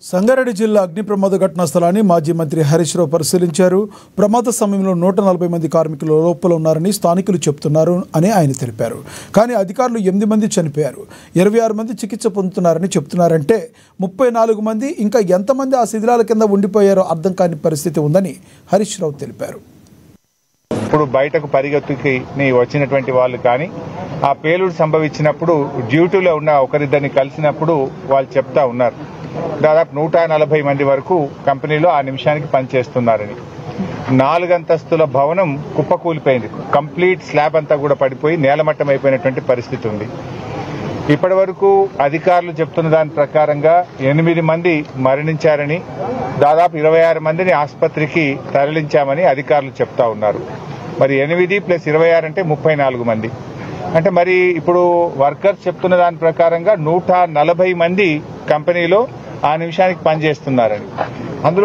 సంగారెడ్డి జిల్లా అగ్ని ప్రమాద ఘటనా స్థలాన్ని మాజీ మంత్రి హరీష్ రావు పరిశీలించారు. ప్రమాద సమయంలో 140 మంది కార్మికులు లోపల ఉన్నారని స్థానికులు చెబుతున్నారు అని ఆయన తెలిపారు. కానీ అధికారులు 8 మంది చనిపోయారు, 26 మంది చికిత్స పొందుతున్నారని చెబుతున్నారంటే 34 మంది ఇంకా ఎంతమంది ఆ శిథిలాల కింద ఉండిపోయారో అర్థం కాని పరిస్థితి ఉందని హరీష్ రావు తెలిపారు. ఇప్పుడు బయటకు పరిగెత్తుకి వచ్చినటువంటి వాళ్ళు కానీ ఆ పేలుడు సంభవించినప్పుడు డ్యూటీలో ఉన్న ఒకరిద్దరిని కలిసినప్పుడు వాళ్ళు చెప్తా ఉన్నారు, దాదాపు 140 మంది వరకు కంపెనీలో ఆ నిమిషానికి పనిచేస్తున్నారని. 4 అంతస్తుల భవనం కుప్పకూలిపోయింది, కంప్లీట్ స్లాబ్ అంతా కూడా పడిపోయి నేలమట్టం అయిపోయినటువంటి పరిస్థితి ఉంది. ఇప్పటి వరకు అధికారులు చెప్తున్న దాని ప్రకారంగా 8 మంది మరణించారని, దాదాపు 26 మందిని ఆసుపత్రికి తరలించామని అధికారులు చెప్తా ఉన్నారు. మరి 8 + 26 అంటే 34 మంది. అంటే మరి ఇప్పుడు వర్కర్స్ చెప్తున్న దాని ప్రకారంగా 140 మంది కంపెనీలో ఆ నిమిషానికి పనిచేస్తున్నారని. అందులో